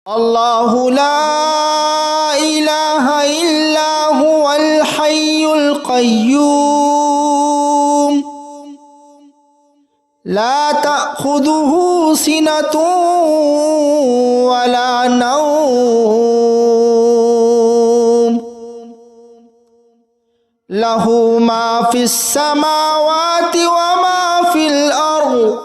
الله لا إله إلا هو الحي القيوم لا تأخذه سنة ولا نوم له ما في السماوات وما في الأرض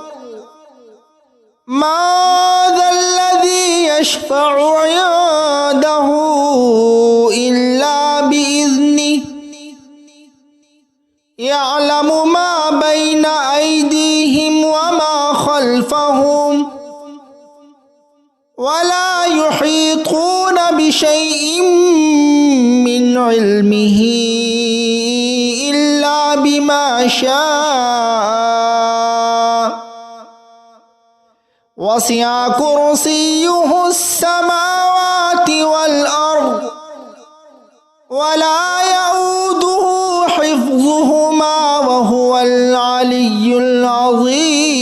ما ذا الذي يشفع عنده إلا بإذنه يعلم ما بين أيديهم وما خلفهم ولا يحيطون بشيء من علمه إلا بما شاء وسع كرسيه السماوات والأرض ولا يؤوده حفظهما وهو العلي العظيم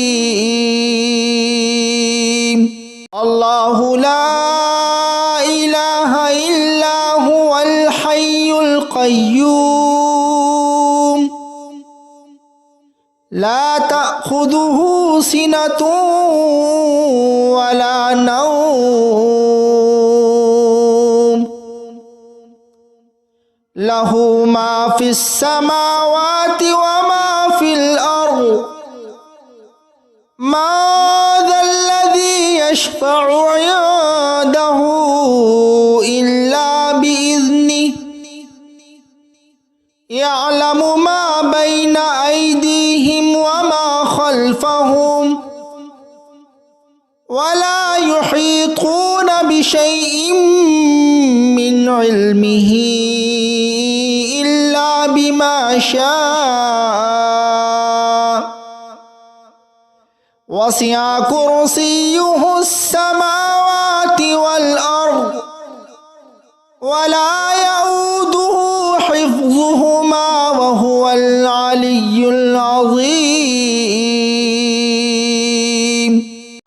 الله لا إله إلا هو الحي القيوم لا تأخذه سنة ولا نوم له ما في السماوات وما في الأرض ما ذا الذي يشفع عنده إلا بإذنه يعلم ما بين أيديهم وما خلفهم ولا يحيطون بشيء من علمه إلا بما شاء وسع كرسيه السماوات والأرض ولا يؤوده حفظهما وهو العلي العظيم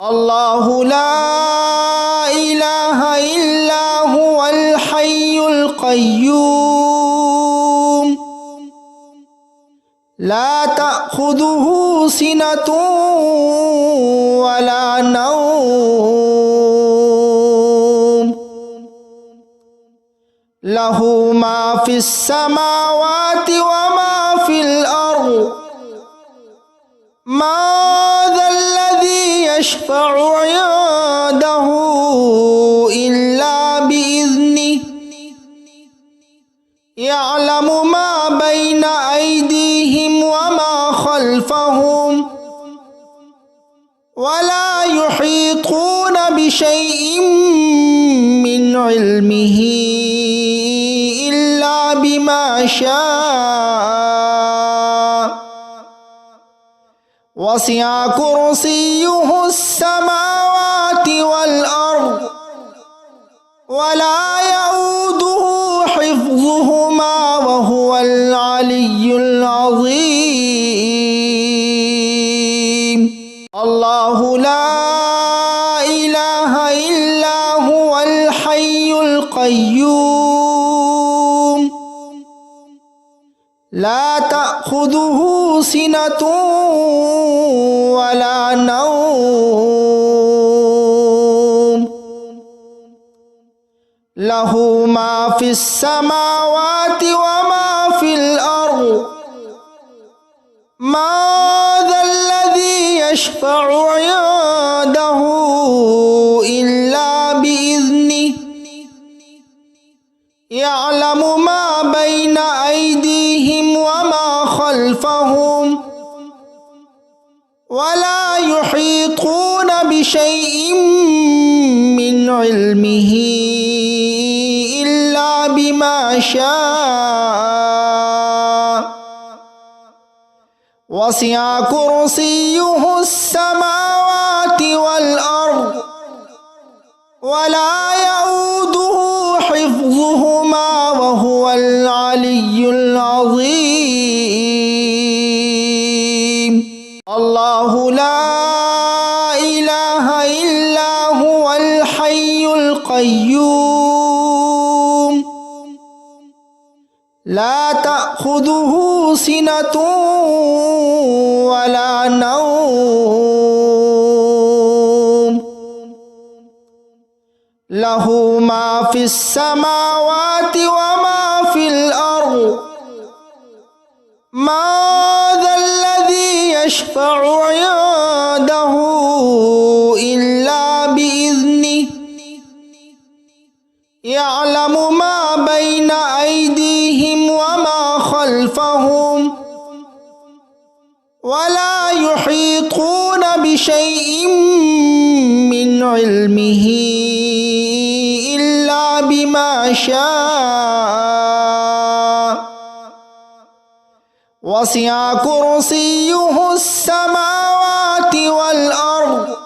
الله لا إله إلا هو الحي القيوم لا تأخذه سنة ولا نوم له ما في السماوات وما في الأرض ما ذا الذي يشفع عنده إلا بإذنه يعلم ما بين أيديهم وما خلفهم ولا يحيطون بشيء من علمه إلا بما شاء وسع كرسيه السماوات والأرض ولا يؤوده حفظهما وهو العلي العظيم الله لا إله إلا هو الحي القيوم لا تأخذه سنة ولا نوم له ما في السماوات وما في الأرض ما ذا الذي يشفع عنده إلا بإذنه يعلم ما بين أيديهم وما خلفهم ولا يحيطون بشيء من علمه إلا بما شاء وسع كرسيه السماوات والأرض ولا يؤوده حفظهما وهو العلي العظيم الله لا إله إلا هو الحي القيوم القيوم لا تأخذه سنة ولا نوم له ما في السماوات وما في الأرض ما ذا الذي يشفع عنده إلا بإذنه يعلم ما بين أيديهم وما خلفهم ولا يحيطون بشيء من علمه إلا بما شاء وسع كرسيه السماوات والأرض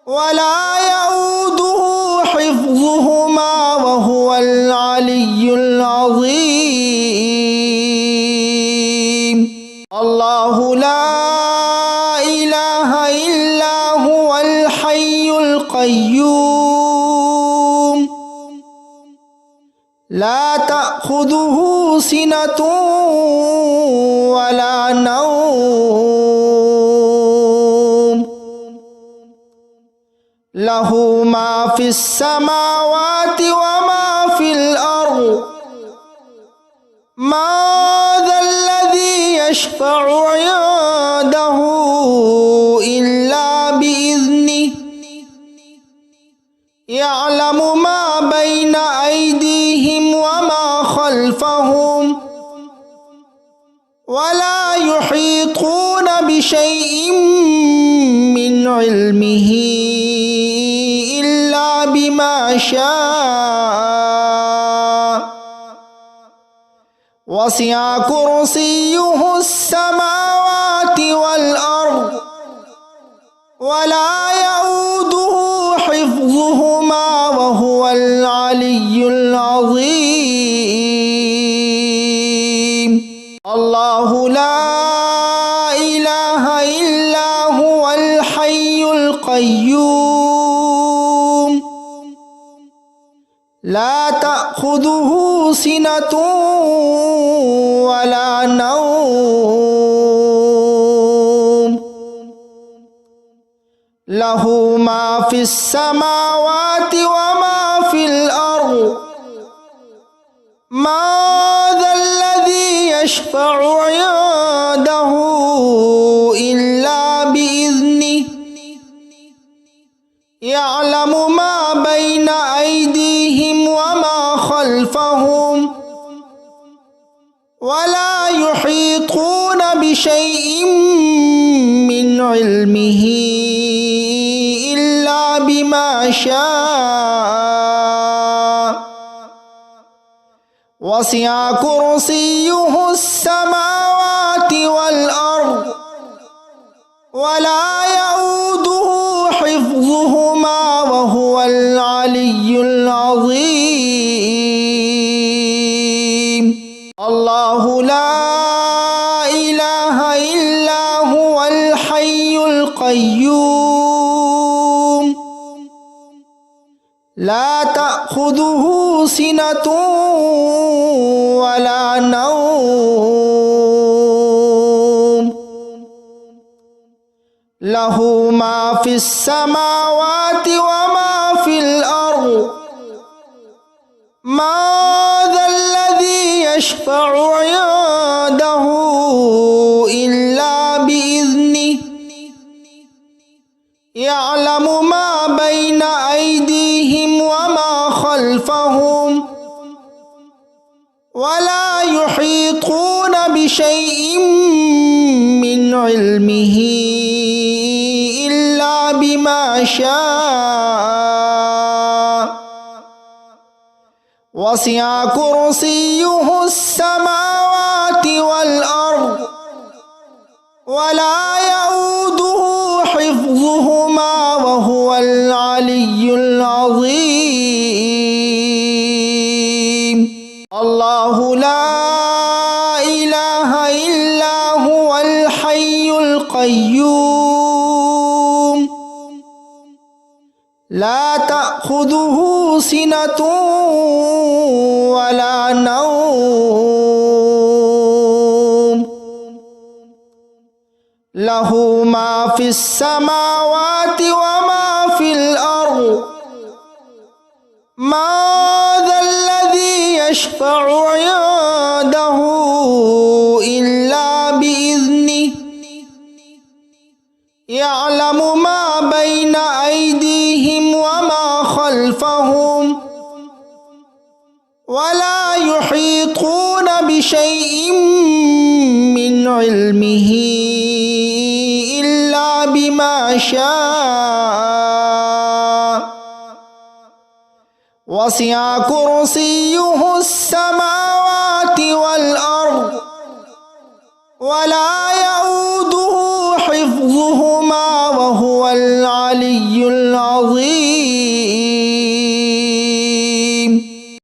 ولا يؤوده حفظهما وهو العلي العظيم الله لا إله إلا هو الحي القيوم لا تأخذه سنة ولا نوم له ما في السماوات وما في الأرض ما ذا الذي يشفع عنده إلا بإذنه يعلم ما بين أيديهم وما خلفهم ولا يحيطون بشيء من علمه إلا بما شاء وسع كرسيه السماوات والأرض ولا يؤوده حفظهما وهو العلي العظيم الله لا إله إلا هو الحي القيوم لا تأخذه سنة ولا نوم له ما في السماوات وما في الأرض ما ذا الذي يشفع عنده إلا بإذنه يعلم ما بين أيديهم وما خلفهم ولا يحيطون بشيء من علمه إلا بما شاء وسع كرسيه السماوات والأرض ولا يؤوده حفظهما وهو العلي العظيم الله لا إله إلا هو الحي القيوم لا تأخذه سنة ولا نوم له ما في السماوات وما في الأرض ما ذا الذي يشفع عنده إلا بإذنه يعلم ما بين أيديهم وما خلفهم ولا يحيطون بشيء من علمه إلا بما شاء وسع كرسيه السماوات والأرض ولا يؤوده حفظهما وهو العلي العظيم الله لا إله إلا هو الحي القيوم لا تأخذه تأخذه سنة ولا نوم له ما في السماوات وما في الأرض ما ذا الذي يشفع عنده إلا بإذنه يعلم ما بين أيديهم وما خلفهم ولا يحيطون بشيء من علمه إلا بما شاء وسع كرسيه السماوات والأرض ولا يؤوده حفظهما وهو العلي العظيم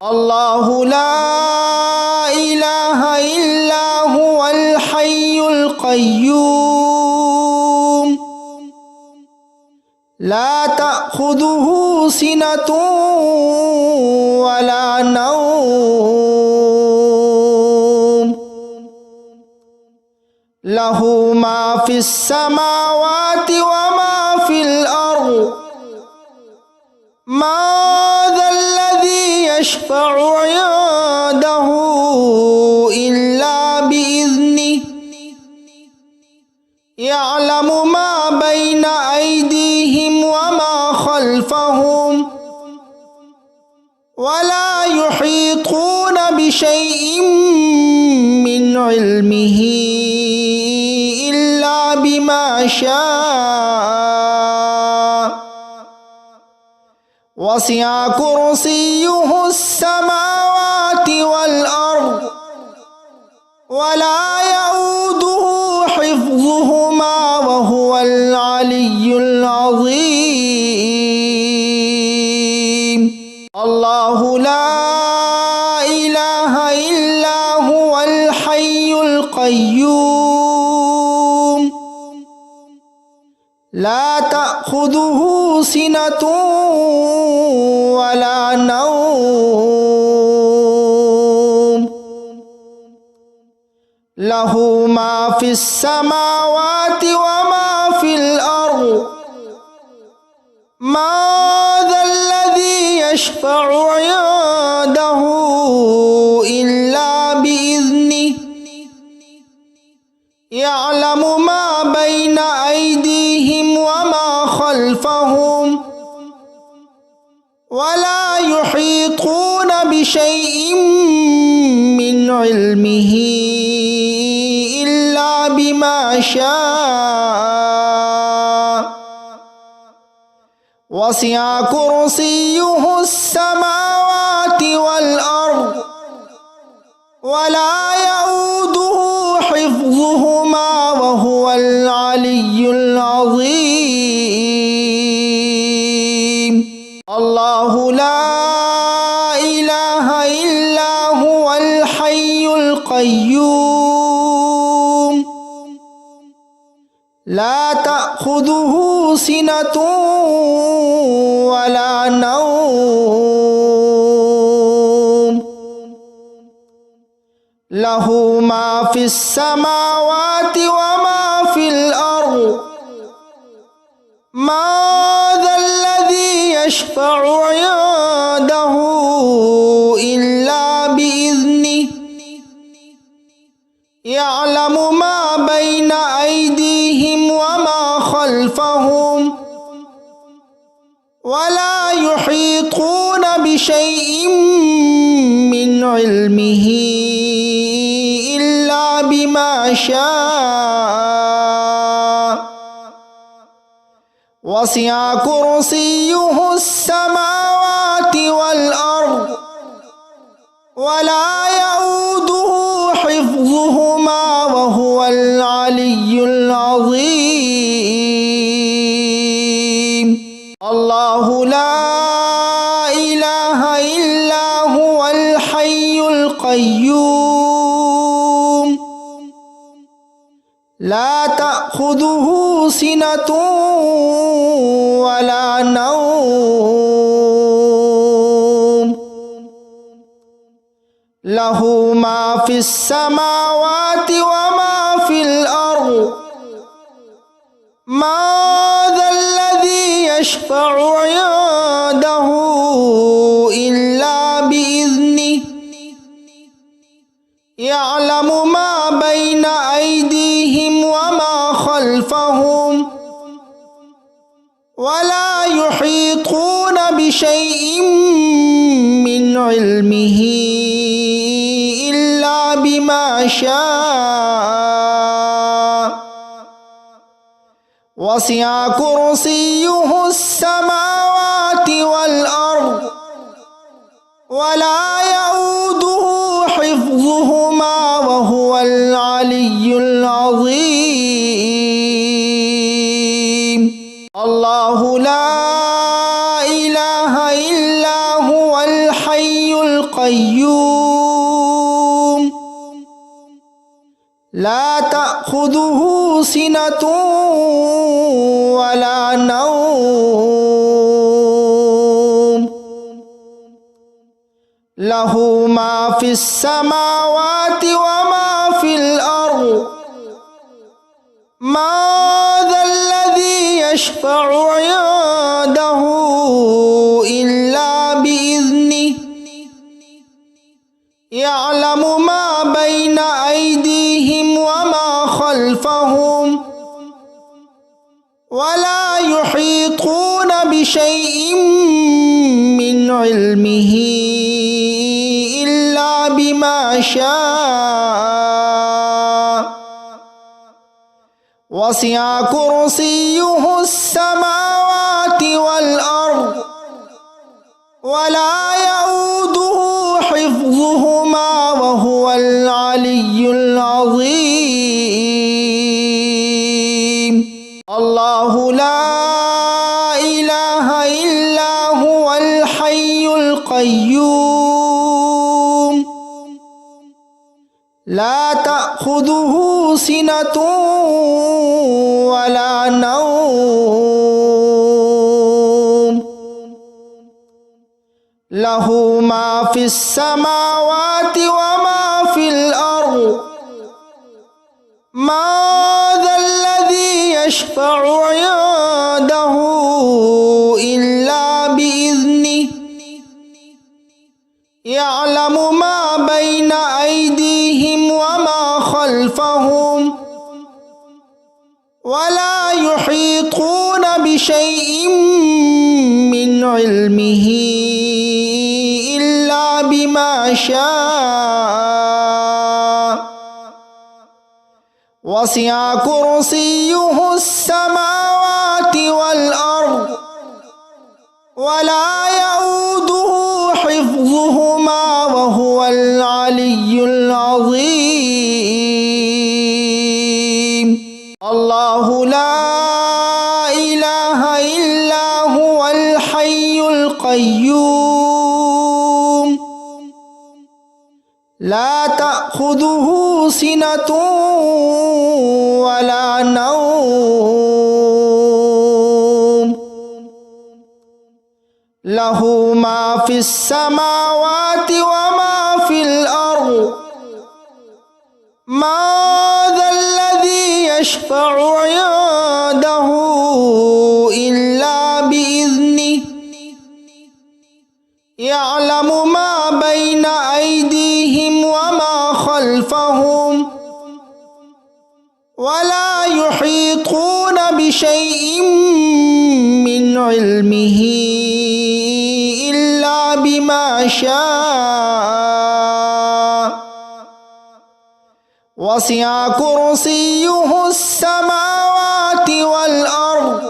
الله لا إله إلا هو الحي القيوم لا تأخذه سنة ولا نوم له ما في السماوات وما في الأرض ما ذا الذي يشفع عنده إلا بإذنه يعلم ما بين أيديهم وما خلفهم ولا يحيطون بشيء من علمه إلا بما شاء وسع كرسيه السماوات والأرض ولا يؤوده حفظهما وهو العلي العظيم الله لا إله إلا هو الحي القيوم لا تأخذه سنة ولا نوم له ما في السماوات وما في الأرض ما ذا الذي يشفع عنده إلا بإذنه يعلم ما بين أيديهم وما خلفهم ولا يحيطون بشيء من علمه إلا بما شاء وسع كرسيه السماوات والأرض ولا يؤوده حفظهما وهو العلي العظيم الله لا إله إلا هو الحي القيوم لا تأخذه سنة ولا نوم له ما في السماوات وما في الأرض ما ذا الذي يشفع عنده إلا بإذنه يعلم ما بين أيديهم وما خلفهم ولا يحيطون بشيء من علمه إلا بما شاء وسع كرسيه السماوات والأرض ولا يؤوده حفظهما وهو العلي العظيم الله لا إله إلا هو الحي القيوم لا تأخذه سنة ولا نوم له ما في السماوات وما في الأرض ما ذا الذي يشفع عنده إلا بإذنه يعلم ما بين أيديهم وما خلفهم ولا يحيطون بشيء من علمه إلا بما شاء وسع كرسيه السماوات والأرض ولا يؤوده حفظهما وهو العلي العظيم الله لا إله إلا هو الحي القيوم لا تأخذه سنة ولا نوم له ما في السماوات وما في الأرض ما ذا الذي يشفع عنده إلا بإذنه يعلم ما بين أيديهم وما خلفهم ولا يحيطون بشيء من علمه إلا بما شاء وسع كرسيه السماوات والأرض ولا يؤوده حفظهما وهو العلي العظيم الله لا إله إلا هو الحي القيوم لا تأخذه سنة ولا نوم له ما في السماوات وما في الأرض ما ذا الذي يشفع عنده إلا بإذنه يعلم ما بين أيديهم وما خلفهم ولا يحيطون بشيء من علمه إلا بما شاء وسع كرسيه السماوات والأرض ولا يؤوده حفظهما وهو العلي العظيم الله لا إله إلا هو الحي القيوم لا تأخذه سنة ولا نوم له ما في السماوات وما في الأرض ما ذا الذي يشفع عنده إلا بإذنه يعلم ما بين أيديهم وما خلفهم ولا يحيطون بشيء من علمه إلا بما شاء وسع كرسيه السماوات والأرض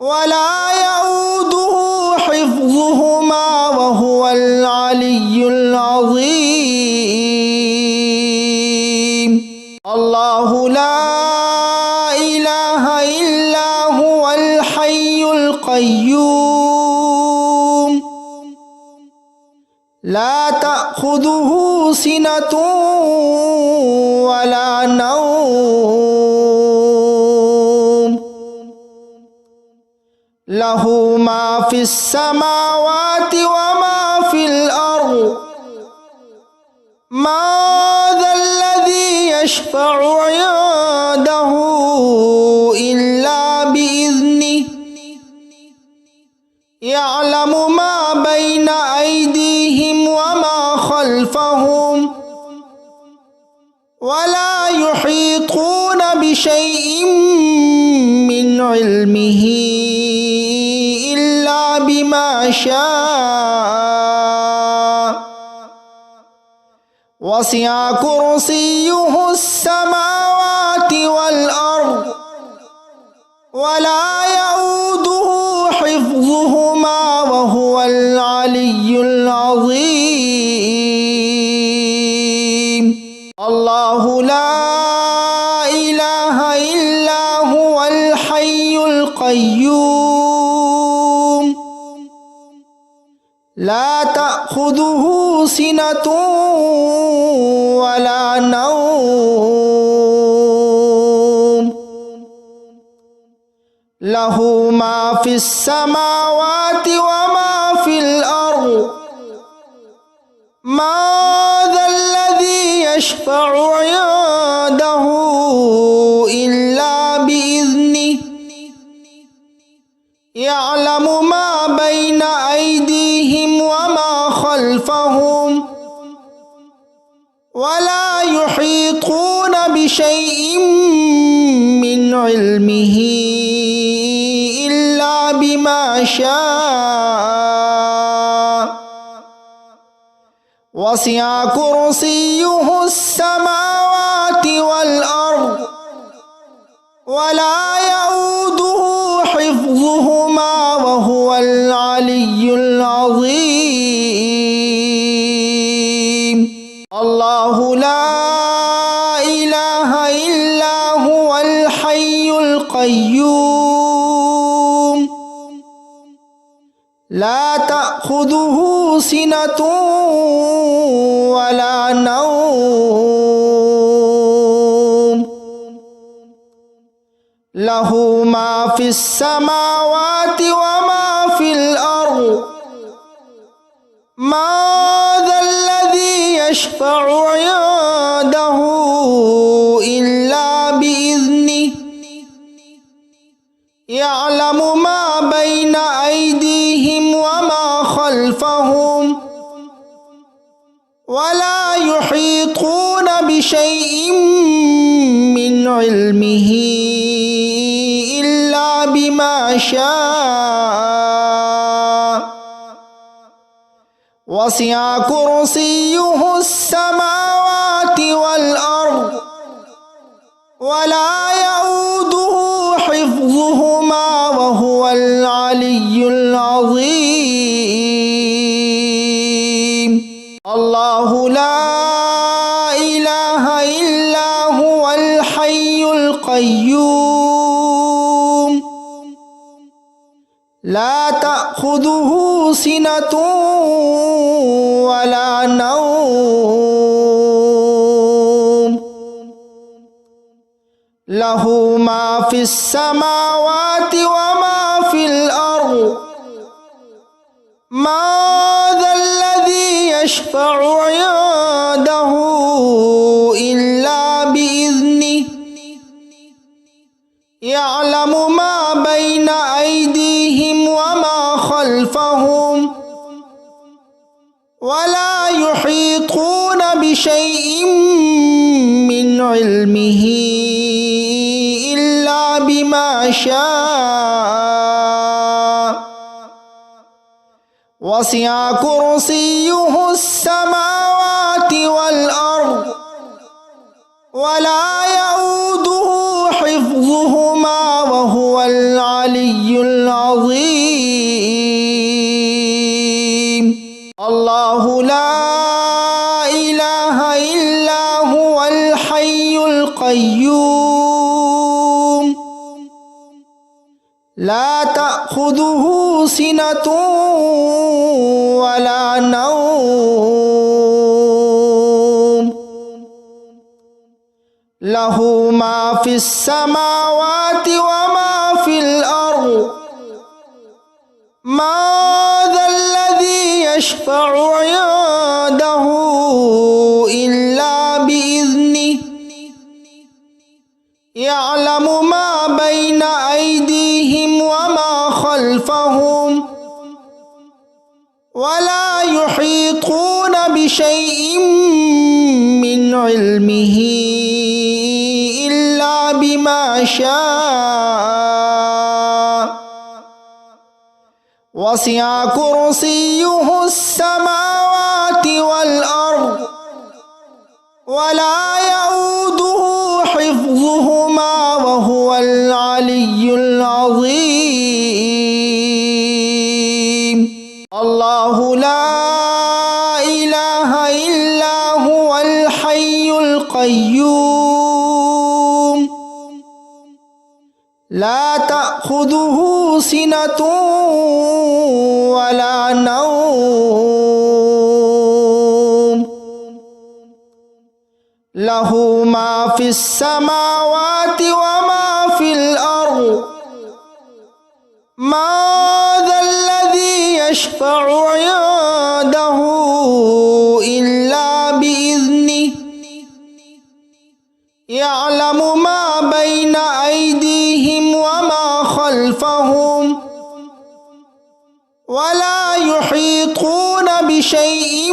ولا يؤوده حفظهما وهو العلي العظيم الله لا إله إلا هو الحي القيوم لا تأخذه سنة ولا نوم له ما في السماوات وما في الأرض ما ذا الذي يشفع عنده إلا بإذنه يعلم ما بين أيديهم وما خلفهم ولا يحيطون بشيء من علمه إلا بما شاء وسع كرسيه السماوات والأرض ولا يؤوده حفظهما وهو العلي العظيم الله لا إله إلا هو الحي القيوم لا تأخذه سنة ولا نوم له ما في السماوات وما في الأرض ما ذا الذي يشفع عنده إلا بإذنه يعلم ما بين أيديهم وما خلفهم ولا يحيطون بشيء من علمه إلا بما شاء وسع كرسيه السماوات والأرض ولا يؤوده حفظهما وهو العلي العظيم الله لا إله إلا هو الحي القيوم لا تأخذه سنة ولا نوم له ما في السماوات وما في الأرض ما ذا الذي يشفع عنده إلا بإذنه يعلم ما بين أيديهم وما خلفهم ولا يحيطون بشيء من علمه إلا بما شاء وسع كرسيه السماوات والأرض ولا يؤوده حفظهما وهو العلي العظيم الله لا إله إلا هو الحي القيوم لا تأخذه سنة ولا نوم له ما في السماوات وما في الأرض ما ذا الذي يشفع عنده إلا بإذنه يعلم ما بين أيديهم وما خلفهم ولا يحيطون بشيء من علمه إلا بما شاء وسع كرسيه السماوات والأرض ولا يؤوده حفظهما وهو العلي العظيم الله لا إله إلا هو الحي القيوم لا تأخذه سنة ولا نوم له ما في السماوات وما في الأرض ما ذا الذي يشفع عنده إلا ولا يحيطون بشيء من علمه إلا بما شاء وسع كرسيه السماوات والأرض ولا يؤوده حفظهما وهو العلي العظيم الله لا إله إلا هو الحي القيوم لا تأخذه سنة ولا نوم له ما في السماوات وما في الأرض ما ذا الذي يشفع عنده إلا بإذنه يعلم ما بين أيديهم وما خلفهم ولا يحيطون بشيء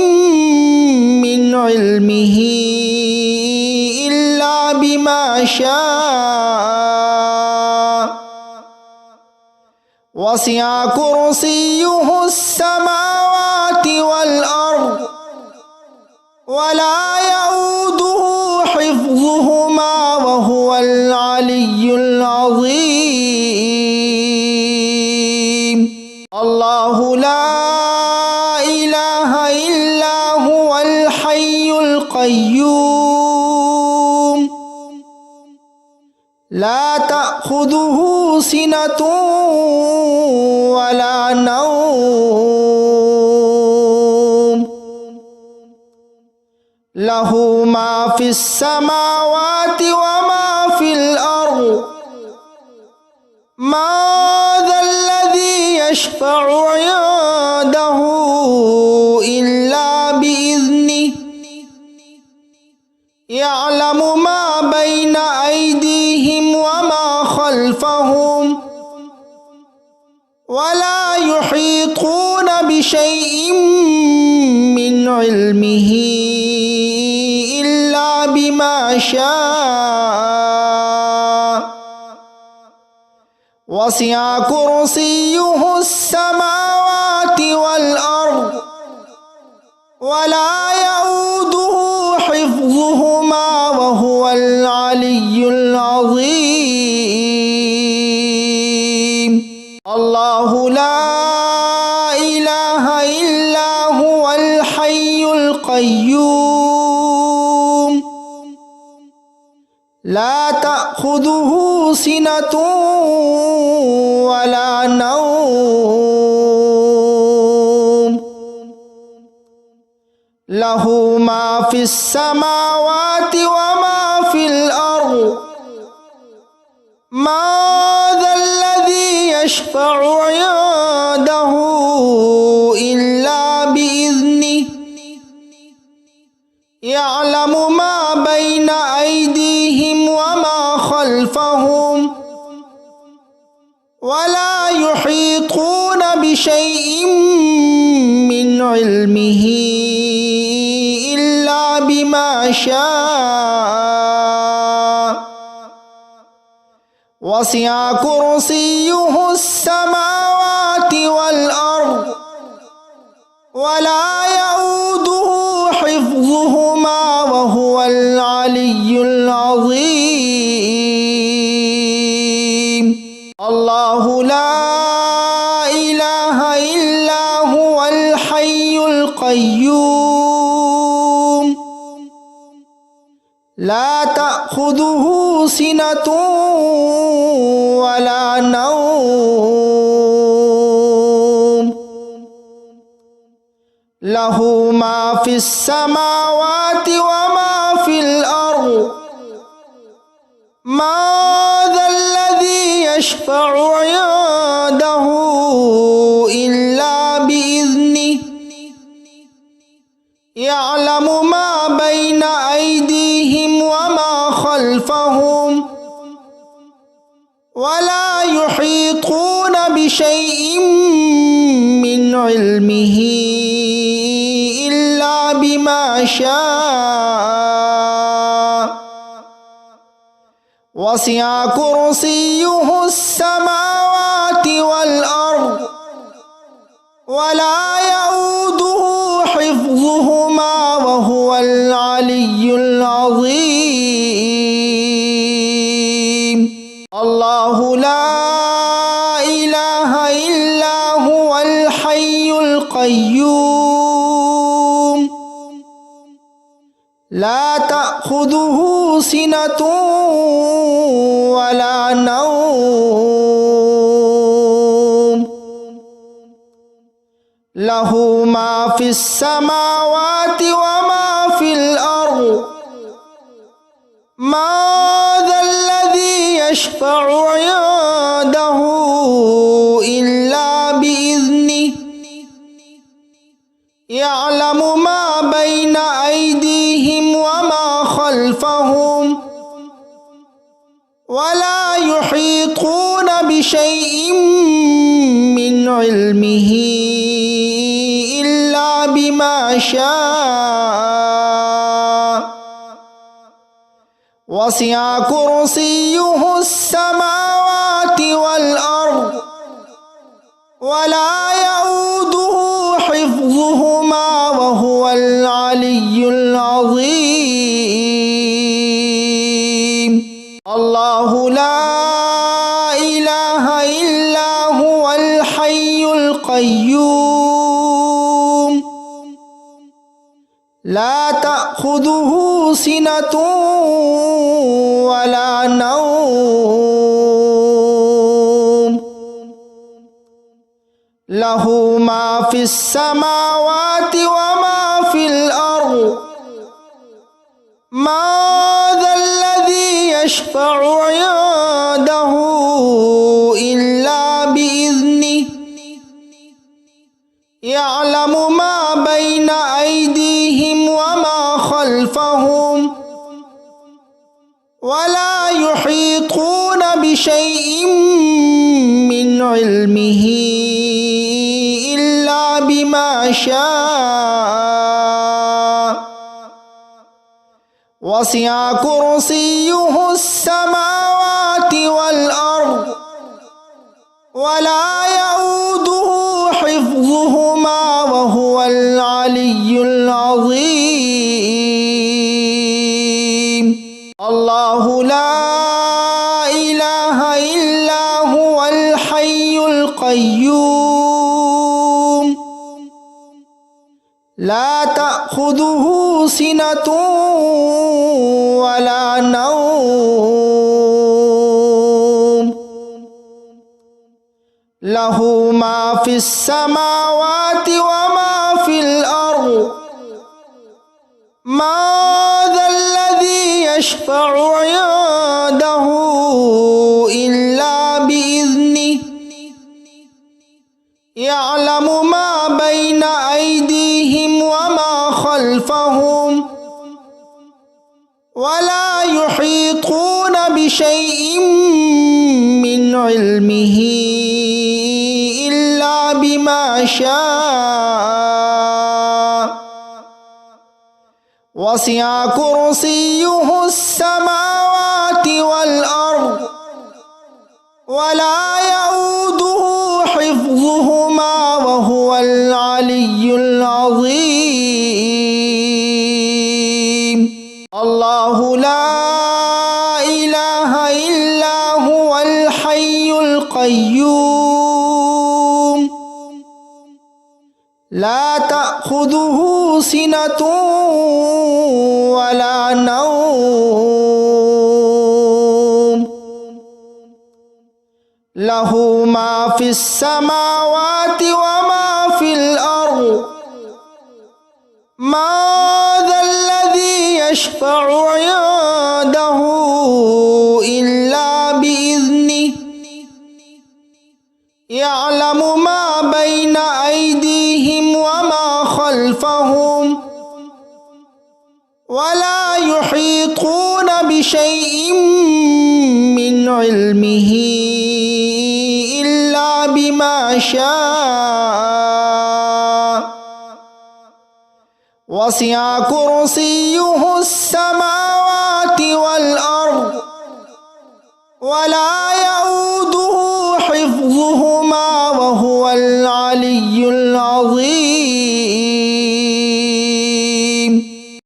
من علمه إلا بما شاء وسع كرسيه السماوات والأرض ولا يؤوده حفظهما وهو العلي العظيم الله لا إله إلا هو الحي القيوم لا تأخذه سنة ولا نوم له ما في السماوات وما في الأرض ما ذا الذي يشفع عنده إلا بإذنه يعلم ما بين أيديهم وما خلفهم ولا يحيطون بشيء من علمه إلا بما شاء وسع كرسيه السماوات والأرض ولا يؤوده حفظهما وهو العلي العظيم الله لا إله إلا هو الحي القيوم لا تأخذه سنة ولا نوم له ما في السماوات وما في الأرض ما ذا الذي يشفع عنده إلا بإذنه يعلم ما بين أيديهم وما خلفهم ولا يحيطون بشيء من علمه إلا بما شاء وسع كرسيه السماوات والأرض ولا يؤوده حفظهما وهو العلي العظيم الله لا إله إلا هو الحي القيوم لا تأخذه سنة ولا نوم له ما في السماوات وما في الأرض ما ذا الذي يشفع عنده إلا بإذنه يعلم ما بين أيديهم وما خلفهم ولا يحيطون بشيء من علمه إلا بما شاء وسع كرسيه السماوات والأرض ولا يؤوده حفظهما وهو العلي العظيم الله لا إله إلا هو الحي القيوم لا تأخذه سنة ولا نوم له ما في السماوات وما في الأرض ما ذا الذي يشفع عنده إلا بإذنه يعلم ما بين أيديهم وما خلفهم ولا يحيطون بشيء من علمه إلا بما شاء وسع كرسيه السماوات والأرض ولا يؤوده حفظهما وهو العلي العظيم الله لا إله إلا هو الحي القيوم لا تأخذه سنة ولا نوم له ما في السماوات وما في الأرض ما ذا الذي يشفع عنده إلا بإذنه يعلم ما بين أيديهم وما خلفهم ولا يحيطون بشيء من علمه إلا بما شاء وسع كرسيه السماوات والأرض ولا يؤوده حفظهما وهو العلي العظيم الله لا إله إلا هو الحي القيوم لا تأخذه سنة ولا نوم له ما في السماوات وما في الأرض ما ذا الذي يشفع عنده إلا بإذنه يعلم ما بين أيديهم وما خلفهم ولا يحيطون بشيء من علمه إلا بما شاء وسع كرسيه السماوات والأرض ولا يؤوده حفظهما وهو العلي العظيم الله لا إله إلا هو الحي القيوم لا تأخذه سنة ولا نوم له ما في السماوات وما في الأرض ما ذا الذي يشفع عنده إلا بإذنه يعلم ما بين أيديهم وما خلفهم ولا يحيطون بشيء من علمه إلا بما شاء وسع كرسيه السماوات والأرض ولا يؤوده حفظهما وهو العلي العظيم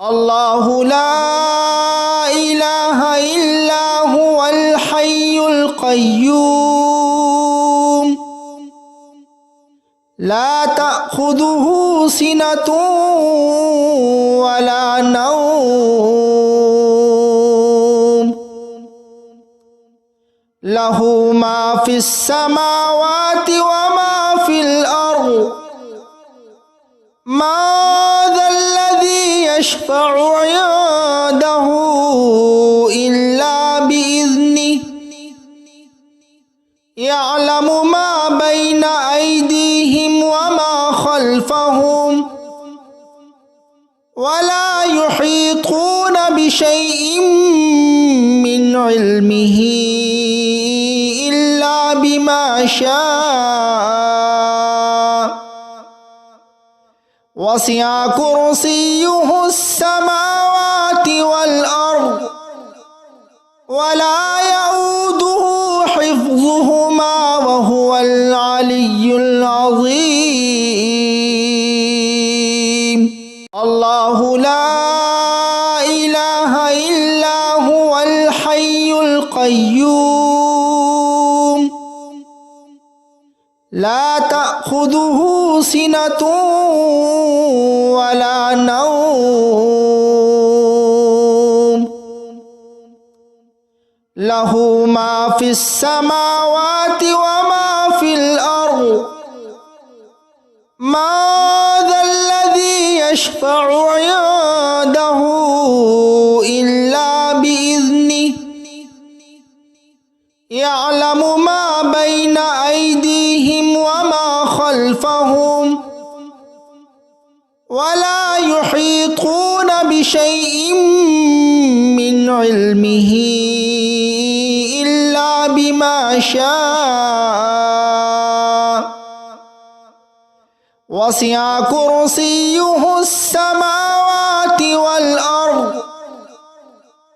الله لا إله إلا هو الحي القيوم لا تأخذه سنة ولا نوم له ما في السماوات وما في الأرض ما ذا الذي يشفع عنده إلا بإذنه يعلم ما بين أيديهم وما خلفهم ولا يحيطون بشيء من علمه إلا بما شاء وسع كرسيه السماوات والأرض ولا يؤوده حفظهما وهو العلي العظيم الله لا إله إلا هو الحي القيوم لا تأخذه سنة ولا نوم له ما في السماوات وما في الأرض ما ذا الذي يشفع عنده إلا بإذنه يعلم ما بين أيديهم وما خلفهم ولا يحيطون بشيء من علمه إلا بما شاء وسع كرسيه السماوات والأرض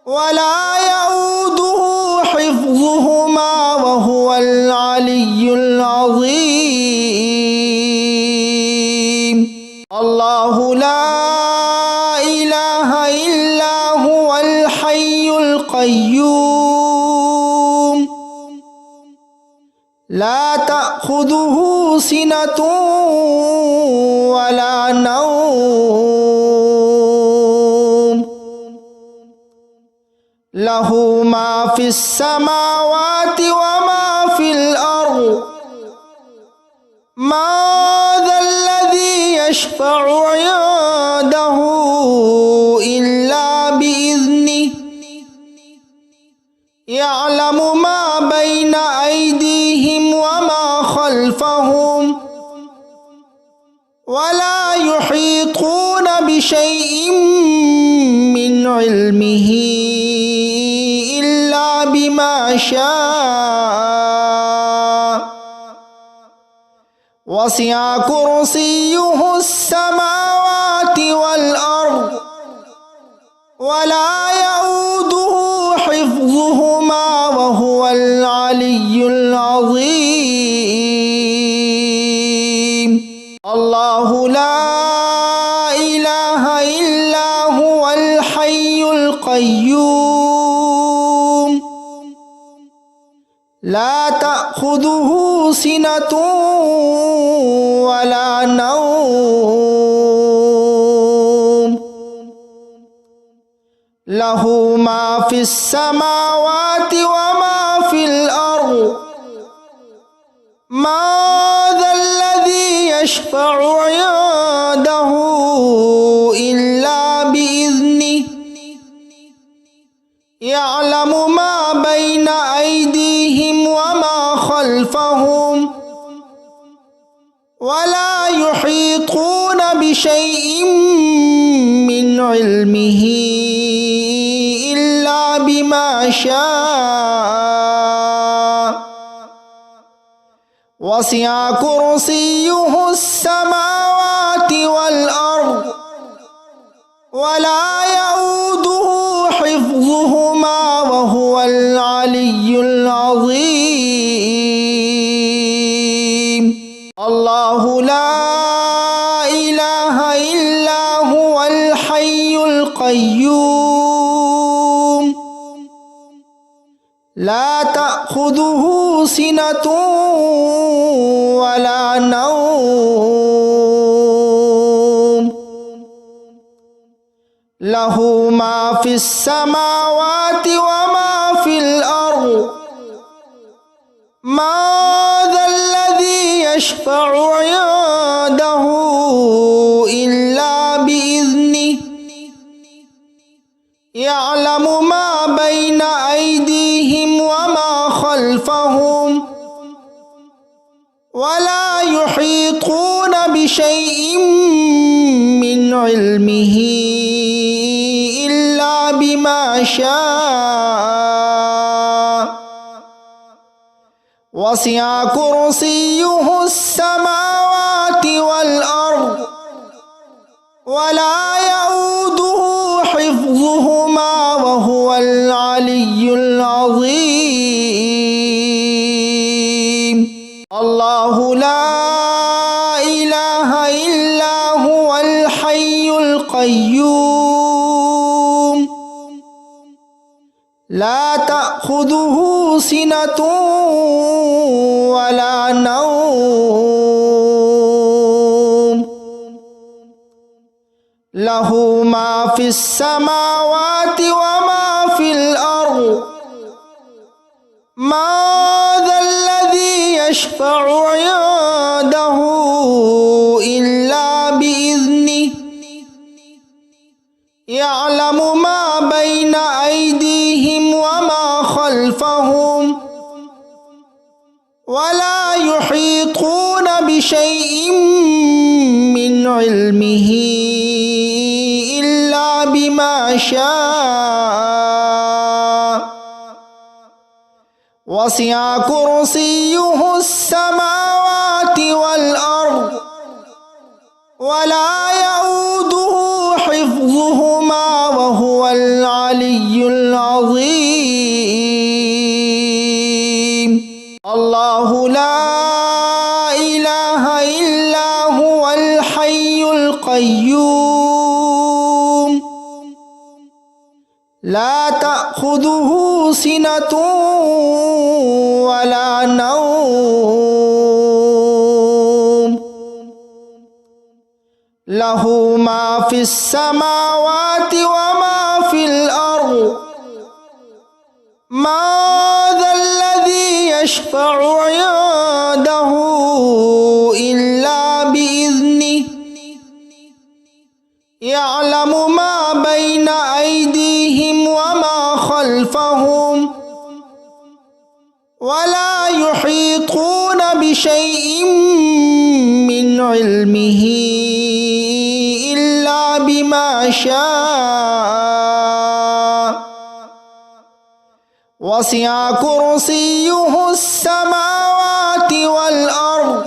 ولا يؤوده حفظهما وهو العلي العظيم الله لا إله إلا هو الحي القيوم لا تأخذه سنة ولا نوم له ما في السماوات وما في الأرض ما ذا الذي يشفع عنده إلا بإذنه يعلم ما بين أيديهم وما خلفهم ولا يحيطون بشيء من علمه إلا بما شاء وسع كرسيه السماوات والأرض ولا يؤوده حفظهما وهو العلي العظيم الله لا إله إلا هو الحي القيوم لا تأخذه سنة ولا نوم له ما في السماوات وما في الأرض ما ذا الذي يشفع عنده إلا بإذنه يعلم ما بين أيديهم وما خلفهم ولا يحيطون بشيء من علمه إلا بما شاء وسع كرسيه السماوات والأرض إله إلا هو الحي القيوم لا تأخذه سنة ولا نوم له ما في السماوات وما في الأرض ما ذا الذي يشفع عنده إلا بإذنه يعلم ما بين أيديهم وما خلفهم ولا يحيطون بشيء من علمه إلا بما شاء وسع كرسيه السماوات والأرض ولا يؤوده حفظهما وهو العلي العظيم الله لا إله إلا هو الحي القيوم لا تأخذه سنة ولا نوم له ما في السماوات وما في الأرض ما ذا الذي يشفع عنده إلا بإذنه يعلم ما بين أيديهم وما خلفهم ولا يحيطون بشيء من علمه إلا بما شاء وسع كرسيه السماوات والأرض ولا يؤوده حفظهما وهو العلي العظيم الله لا إله إلا هو الحي القيوم لا تأخذه سنة ولا نوم له ما في السماوات وما في الأرض ما ذا الذي يشفع عنده إلا بإذنه يعلم ما بين أيديهم وما خلفهم ولا يحيطون بشيء من علمه إلا بما شاء وسع كرسيه السماوات والأرض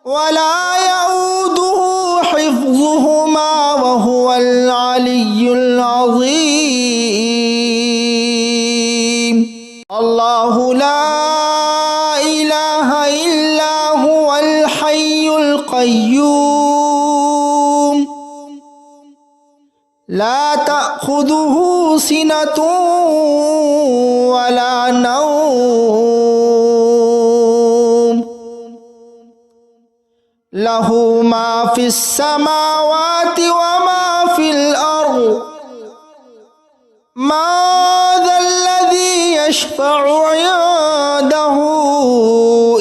ولا يؤوده حفظهما وهو العلي العظيم الله لا إله إلا هو الحي القيوم لا تأخذه سنة ولا نوم له ما في السماوات وما في الأرض ما ذا الذي يشفع عنده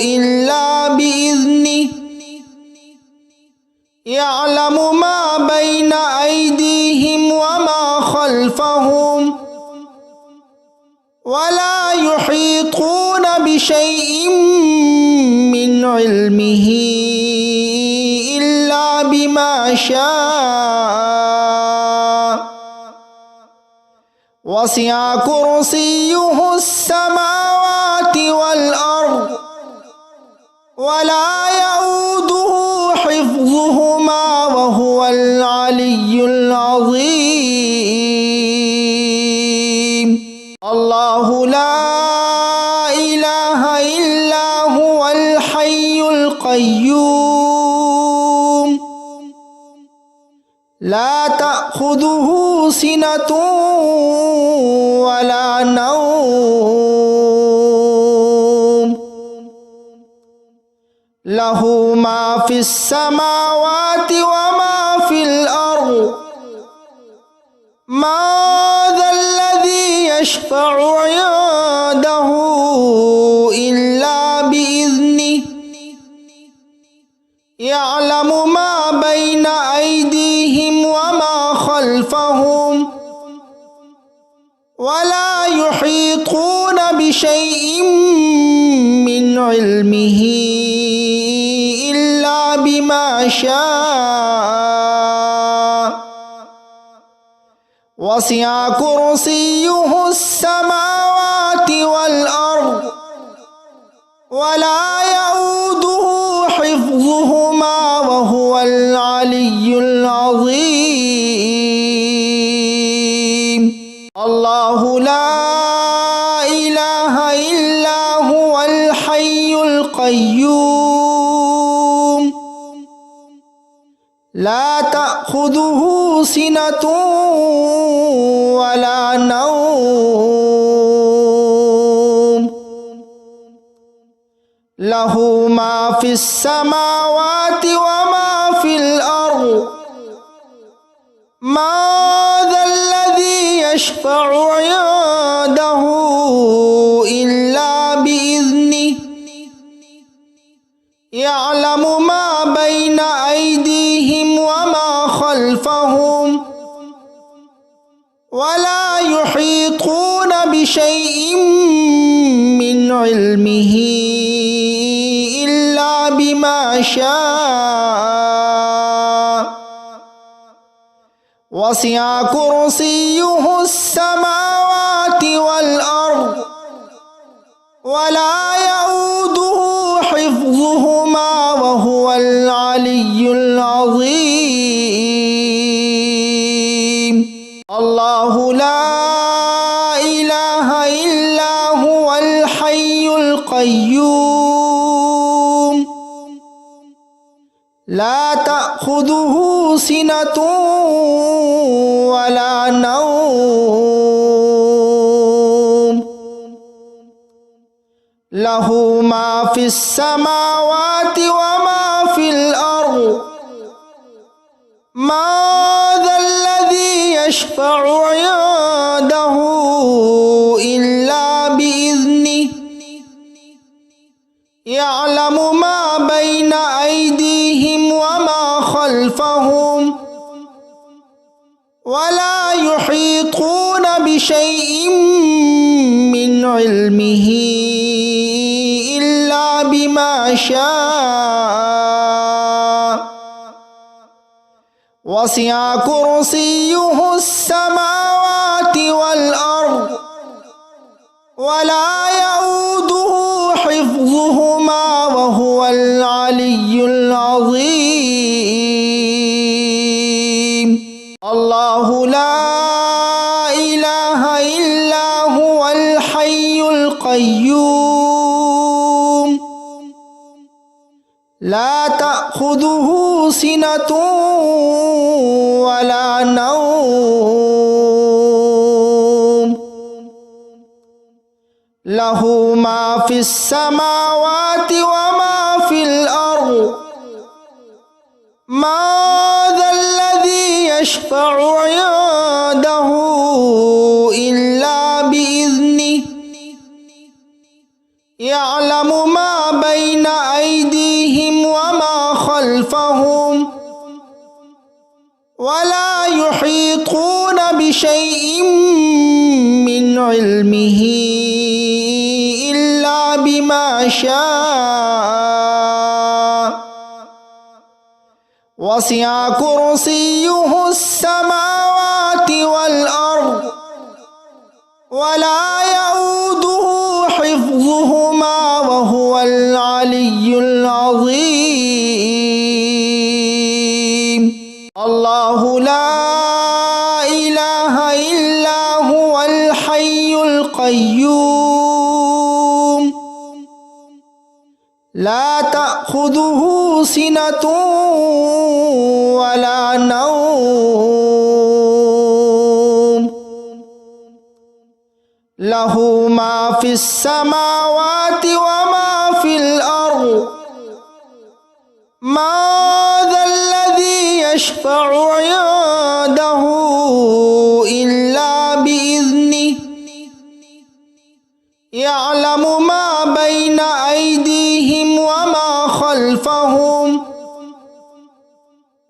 إلا بإذنه يعلم ما بين أيديهم وما خلفهم ولا يحيطون بشيء من علمه إلا بما شاء وسع كرسيه السماوات والأرض ولا يؤوده حفظهما وهو العلي العظيم الله لا إله إلا هو الحي القيوم لا تأخذه سنة ولا نوم له ما في السماوات وما في الأرض ما ذا الذي يشفع عنده إلا بإذنه يعلم ما بين أيديهم وما خلفهم ولا يحيطون بشيء من علمه إلا بما شاء وسع كرسيه السماوات والأرض ولا يؤوده حفظهما وهو العلي العظيم الله لا إله إلا هو الحي القيوم لا تأخذه سنة ولا نوم له ما في السماوات وما في الأرض ما ذا الذي يشفع عنده إلا بإذنه يعلم ما بين أيديهم وما خلفهم ولا يحيطون بشيء من علمه إلا بما شاء وسع كرسيه السماوات والأرض ولا يؤوده حفظهما وهو العلي العظيم الله لا إله إلا هو الحي القيوم لا تأخذه سنة ولا نوم له ما في السماوات وما في الأرض ما ذا الذي يشفع عنده إلا بإذنه يعلم ما بين أيديهم وما خلفهم ولا يحيطون بشيء من علمه إلا بما شاء وسع كرسيه السماوات والأرض ولا يؤوده حفظهما وهو العلي العظيم الله لا إله إلا هو الحي القيوم لا تأخذه سنة ولا نوم له ما في السماوات وما في الأرض ما ذا الذي يشفع عنده إلا بإذنه يعلم ما بين أيديهم وما خلفهم ولا يحيطون بشيء من علمه إلا بما شاء وسع كرسيه السماوات والأرض ولا يؤوده حفظهما وهو العلي العظيم الله لا إله إلا هو الحي القيوم لا تأخذه سنة ولا نوم في السماوات وما في الأرض ما ذا الذي يشفع عنده إلا بإذنه يعلم ما بين أيديهم وما خلفهم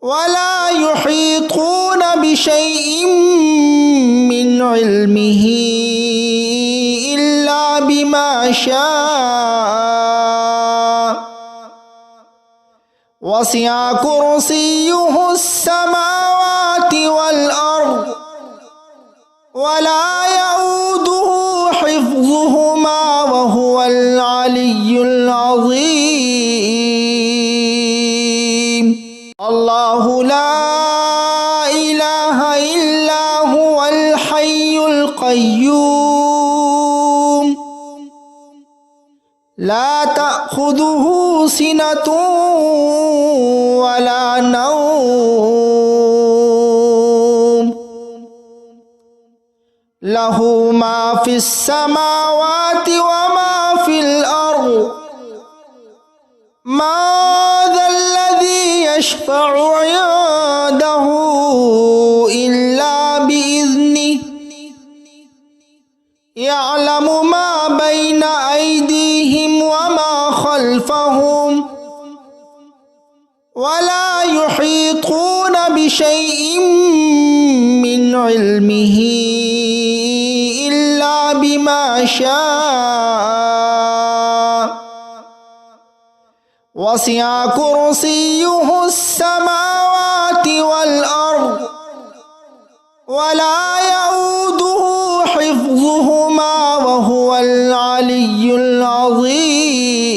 ولا يحيطون بشيء من علمه إلا بما شاء وسع كرسيه السماوات والأرض ولا يؤوده حفظهما وهو العلي العظيم الله لا إله إلا هو الحي القيوم لا تأخذه سنة ولا نوم له ما في السماوات وما في الأرض ما ذا الذي يشفع عنده إلا بإذنه يعلم ما بين أيديهم وما خلفهم ولا يحيطون بشيء من علمه إلا بما شاء وسع كرسيه السماوات والأرض ولا يؤوده حفظهما وهو العلي العظيم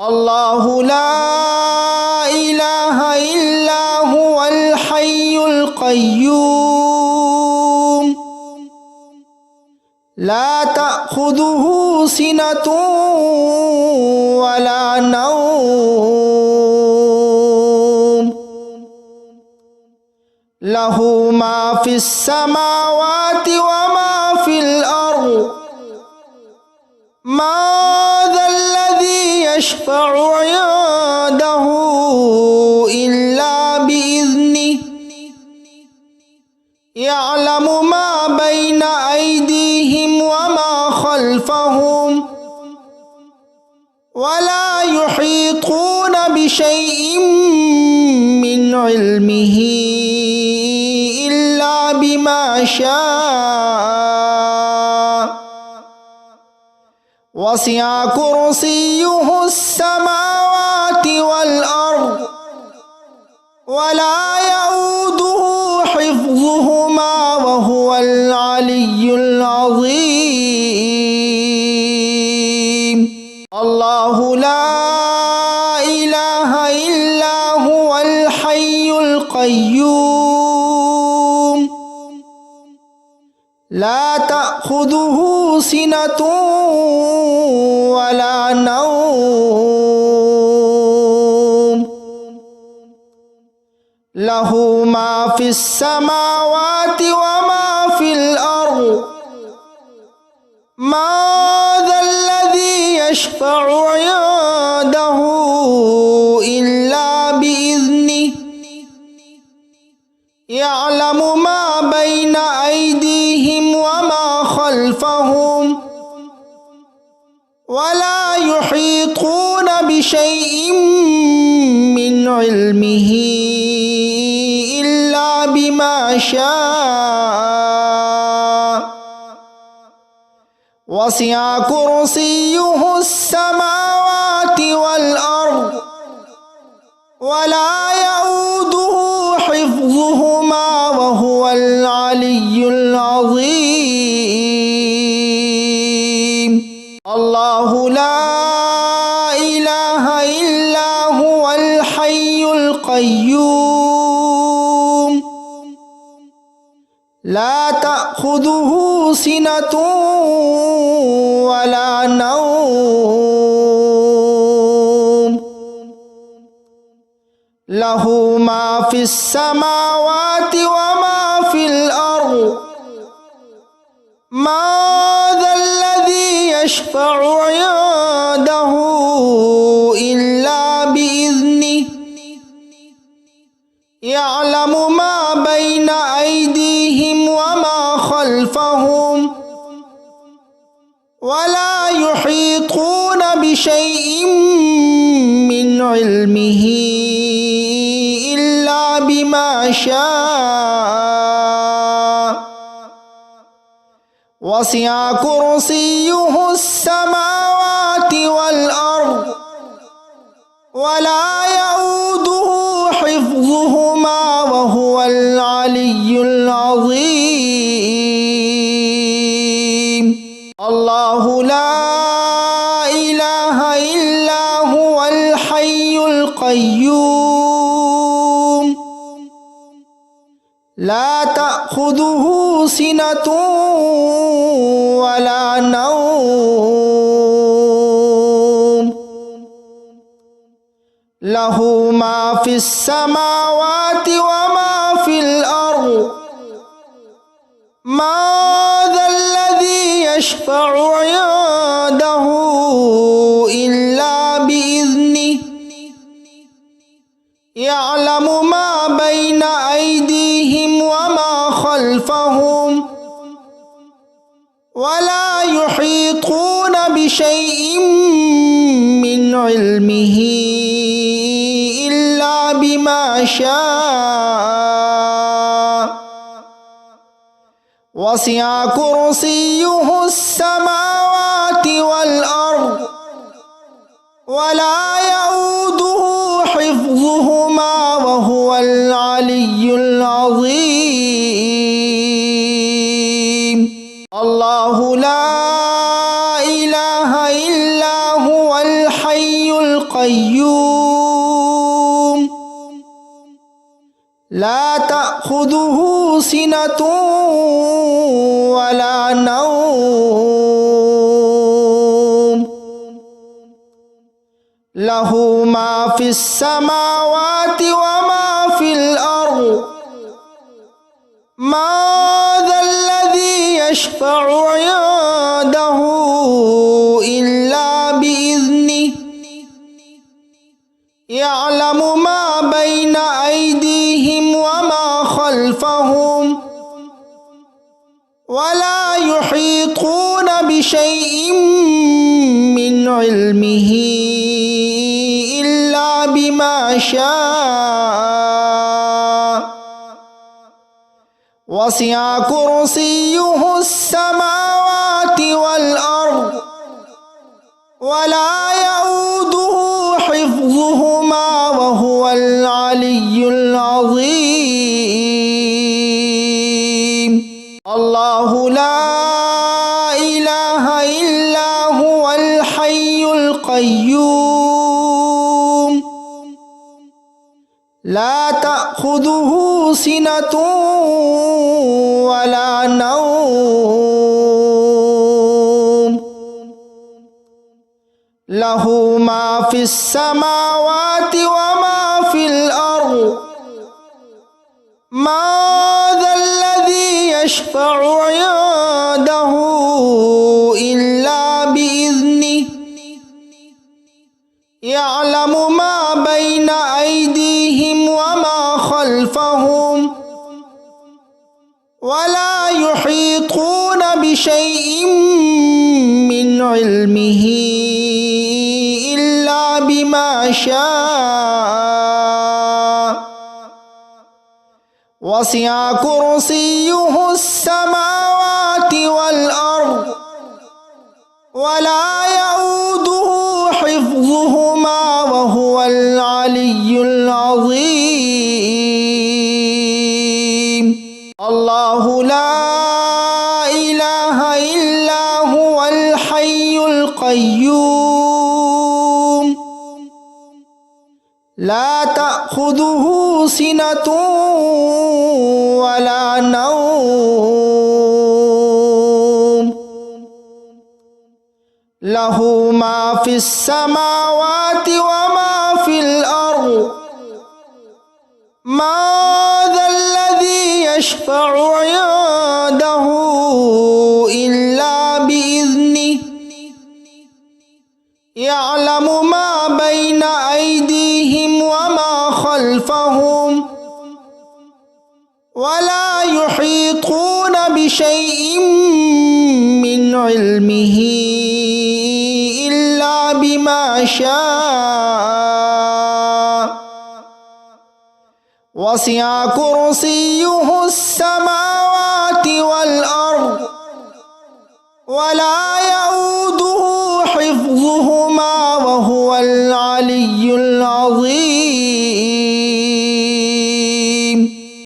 الله لا إله إلا هو الحي القيوم لا تأخذه سنة ولا نوم له ما في السماوات وما في الأرض ما ذا الذي يشفع عنده إلا بإذنه يعلم ما بين أيديهم وما خلفهم ولا يحيطون بشيء من علمه إلا بما شاء وسع كرسيه السماوات والأرض ولا يؤوده حفظهما وهو العلي العظيم الله لا إله إلا هو الحي القيوم لا تأخذه سنة ولا نوم له ما في السماوات وما في الأرض ما ذا الذي يشفع عنده إلا بإذنه يعلم ما بين أيديهم وما خلفهم ولا يحيطون بشيء من علمه إلا بما شاء وسع كرسيه السماوات والأرض ولا يؤوده حفظهما وهو العلي العظيم الله لا إله إلا هو الحي القيوم لا تأخذه سنة ولا نوم له ما في السماوات وما في الأرض ما ذا الذي يشفع عنده إلا بإذنه يعلم ما بين أيديهم وما خلفهم ولا يحيطون بشيء من علمه إلا بما شاء وسع كرسيه السماوات والأرض ولا يؤوده حفظهما وهو العلي العظيم الله لا إله إلا هو الحي القيوم لا تأخذه سنة ولا نوم له ما في السماوات وما في الأرض ما ذا الذي يشفع عنده إلا بإذنه يعلم ما بين أيديهم وما خلفهم ولا يحيطون بشيء من علمه إلا بما شاء وسع كرسيه السماوات والأرض ولا يؤوده حفظهما وهو العلي العظيم الله لا إله إلا هو الحي القيوم لا تأخذه سنة ولا نوم له ما في السماوات وما في الأرض ما ذا الذي يشفع عنده إلا بإذنه يعلم ما بين أيديهم وما خلفهم ولا يحيطون بشيء من علمه إلا بما شاء وسع كرسيه السماوات والأرض ولا يؤوده حفظهما وهو العلي العظيم الله لا إله إلا هو الحي القيوم لا تأخذه سنة ولا نوم له ما في السماوات وما في الأرض ما ذا الذي يشفع عنده إلا بإذنه يعلم ما بين أيديهم وما خلفهم ولا يحيطون بشيء من علمه إلا بما شاء وسع كرسيه السماوات والأرض ولا يؤوده حفظهما وهو العلي العظيم الله لا إله إلا هو الحي القيوم لا تأخذه سنة ولا نوم له ما في السماوات وما في الأرض ما ذا الذي يشفع عنده إلا خلفهم ولا يحيطون بشيء من علمه إلا بما شاء وسع كرسيه السماوات والأرض ولا يؤوده حفظهما وهو العلي العظيم